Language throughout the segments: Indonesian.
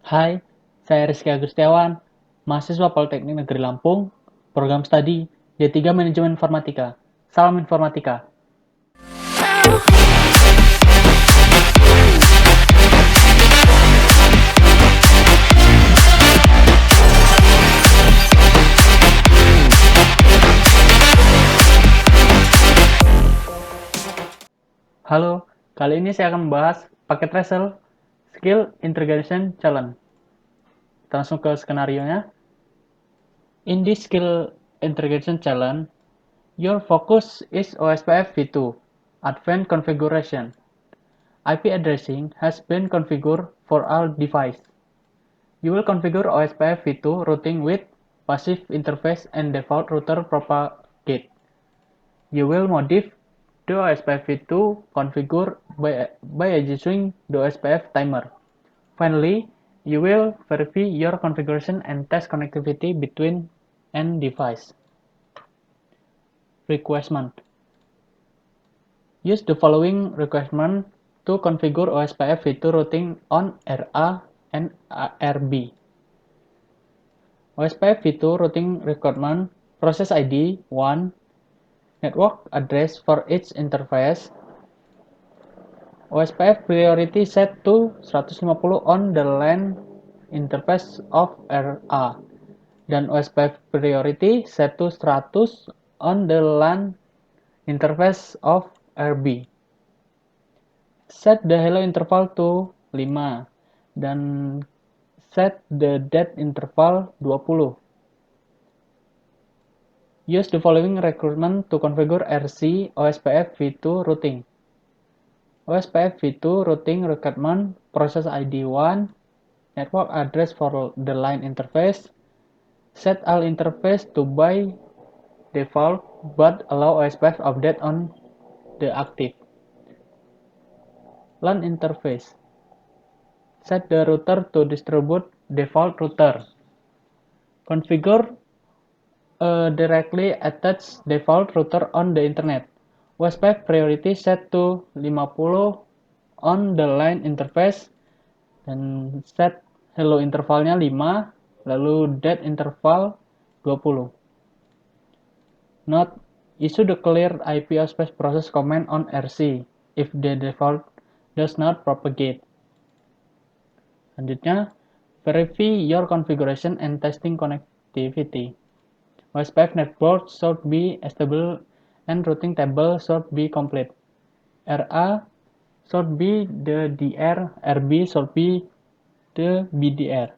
Hai, saya Rizky Agustiawan, mahasiswa Politeknik Negeri Lampung, program studi D3 Manajemen Informatika. Salam informatika. Halo, kali ini saya akan membahas paket Resel Skill Integration Challenge. Kita langsung ke skenario-nya. In this Skill Integration Challenge, your focus is OSPF v2 Advanced Configuration. IP addressing has been configured for all devices. You will configure OSPF v2 routing with passive interface and default router propagate. You will modify the OSPF v2 configure by adjusting the OSPF timer. Finally, you will verify your configuration and test connectivity between end device. Requirement. Use the following requirement to configure OSPF v2 routing on RA and RB. OSPF v2 routing requirement process ID 1 network address for each interface. OSPF priority set to 150 on the LAN interface of RA dan OSPF priority set to 100 on the LAN interface of RB. Set the hello interval to 5 dan set the dead interval 20. Use the following requirement to configure RC OSPF v2 routing. OSPF v2 routing requirement process ID 1 network address for the line interface. Set all interface to by default but allow OSPF update on the active. LAN interface. Set the router to distribute default router. Configure a directly attached default router on the internet. OSPF priority set to 50 on the line interface dan set hello intervalnya 5 lalu dead interval 20. Note, issue the clear IP space process command on RC if the default does not propagate. Selanjutnya, verify your configuration and testing connectivity. OSPF network should be stable and routing table should be complete. RA should be the DR, RB should be the BDR.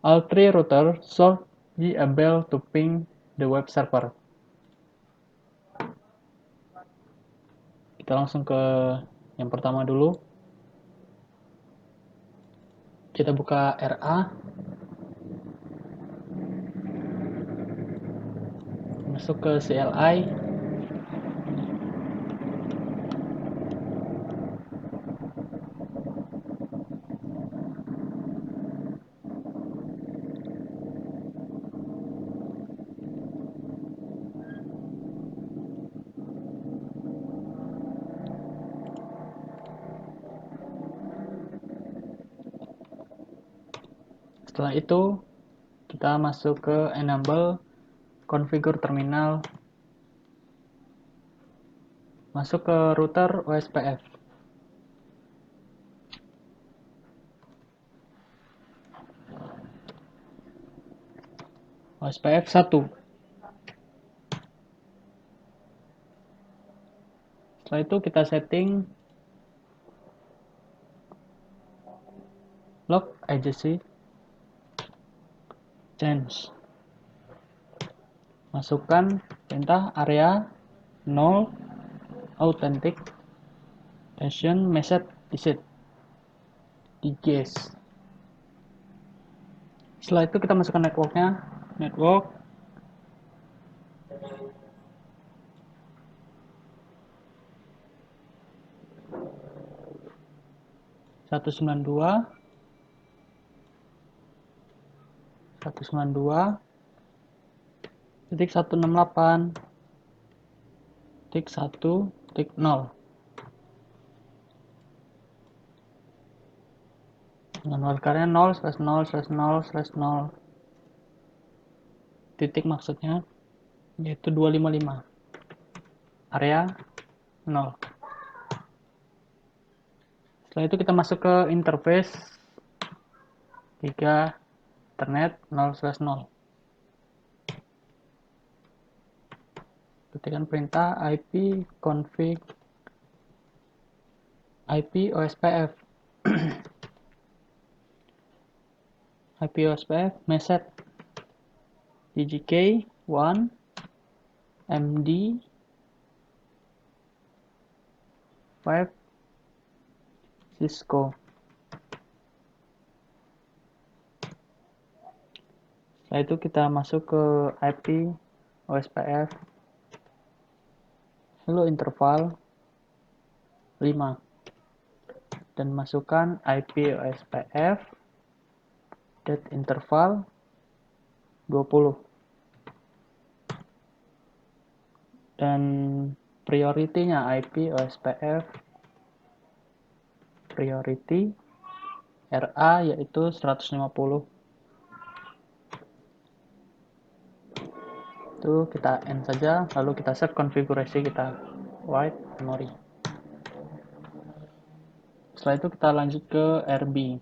All three routers should be able to ping the web server. Kita langsung ke yang pertama dulu. Kita buka RA. Masuk ke CLI. Setelah itu, kita masuk ke enable configure terminal. Masuk ke router OSPF. OSPF 1. Setelah itu kita setting log agency change. Masukkan perintah area 0 authentic session message is DGS. Setelah itu kita masukkan networknya, network 192.168.1.0. dengan wildcardnya 0/0/0/0 titik maksudnya, yaitu 255, area 0. Setelah itu kita masuk ke interface 3 Ethernet 0/0. Ketikkan perintah IP config IP OSPF. IP OSPF message DGK1 MD 5 Cisco. Setelah itu kita masuk ke IP OSPF hello interval 5 dan masukkan IP OSPF date interval 20 dan priority-nya IP OSPF priority RA yaitu 150. Itu kita end saja, lalu kita set konfigurasi kita wide memory. Setelah itu kita lanjut ke RB.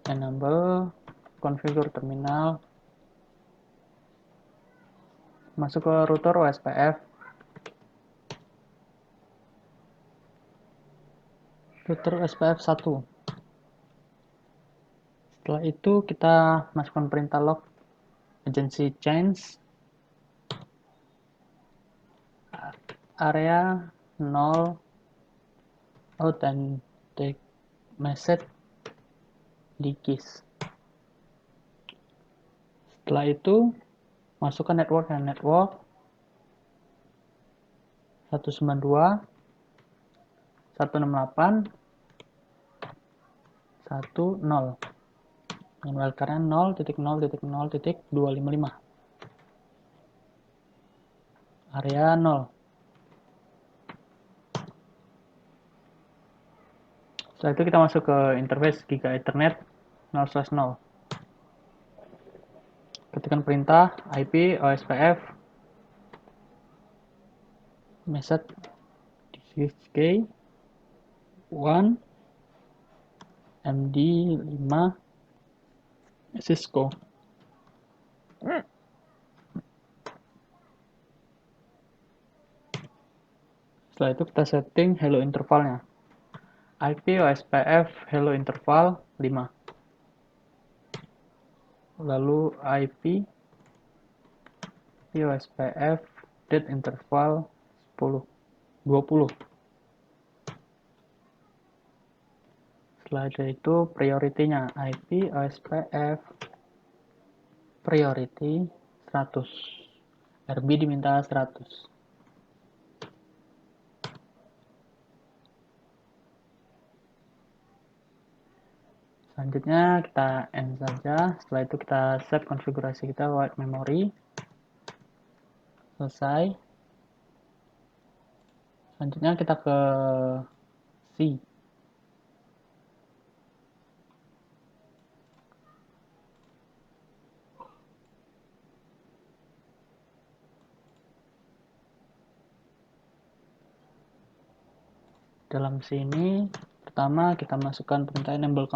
Enable configure terminal, masuk ke router OSPF, router OSPF 1. Setelah itu kita masukkan perintah log agency change area 0 authentic message di keys. Setelah itu masukkan network 192 168 10 dengan wildcardnya 0.0.0.255 area 0. Setelah itu kita masuk ke interface Giga Ethernet 0/0. Ketikkan perintah IP OSPF message DGK1 MD 5 Cisco. Setelah itu kita setting hello intervalnya. IP OSPF hello interval 5. Lalu IP OSPF date interval 20. Setelah itu priority-nya IP OSPF priority 100. RB diminta 100. Selanjutnya kita end saja. Setelah itu kita set konfigurasi kita wide memory. Selesai. Selanjutnya kita ke C. Dalam sini pertama kita masukkan perintah enable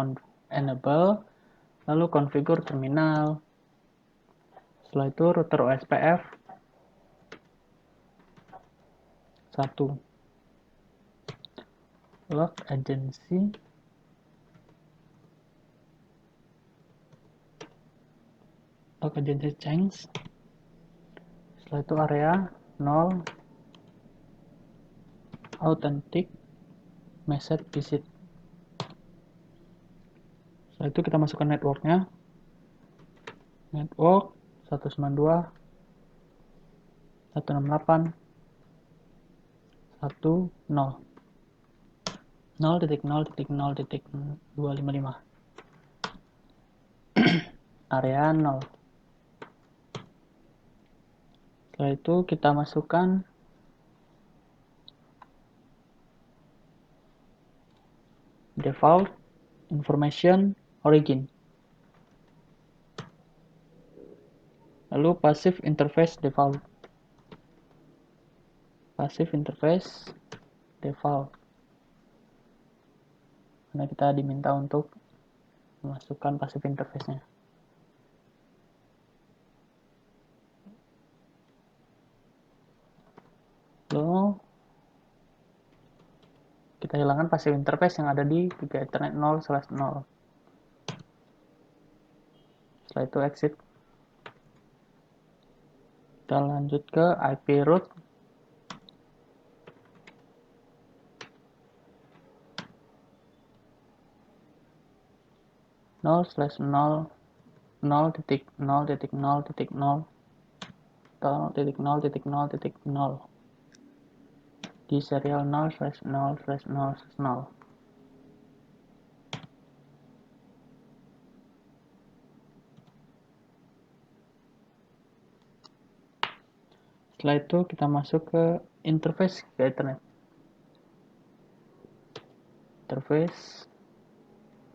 lalu configure terminal. Setelah itu router OSPF 1 log agency change. Setelah itu area 0 authentic message visit. Setelah itu kita masukkan networknya. Network 192 168 10 0.0.0.255 area 0. Setelah itu kita masukkan default information origin. Lalu passive interface default. Passive interface default. Karena kita diminta untuk memasukkan passive interface-nya. Lalu kita hilangkan passive interface yang ada di giga ethernet 0/0. Setelah itu exit. Kita lanjut ke IP root. nol slash nol 0.0.0.0.0 di serial 0/0/0/0. Setelah itu kita masuk ke interface ke Ethernet. Interface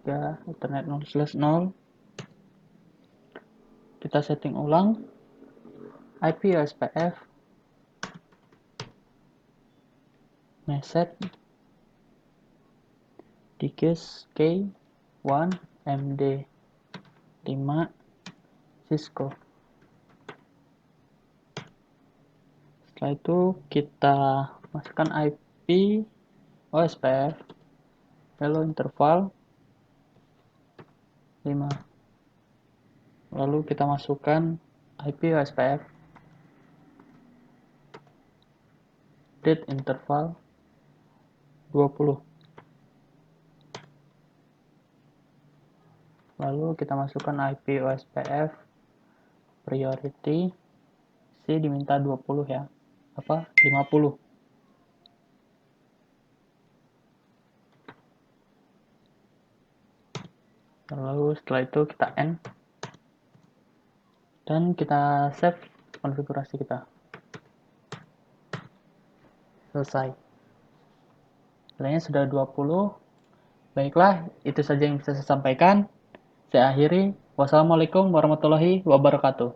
ke Ethernet 0/0. Kita setting ulang IP OSPF message Dikis K1 MD5 Cisco. Setelah itu kita masukkan IP OSPF hello interval 5. Lalu kita masukkan IP OSPF date interval 20. Lalu kita masukkan IP OSPF priority C diminta 20 ya. 50. Lalu setelah itu kita end dan kita save konfigurasi kita. Selesai. Nilainya sudah 20. Baiklah, itu saja yang bisa saya sampaikan. Saya akhiri. Wassalamualaikum warahmatullahi wabarakatuh.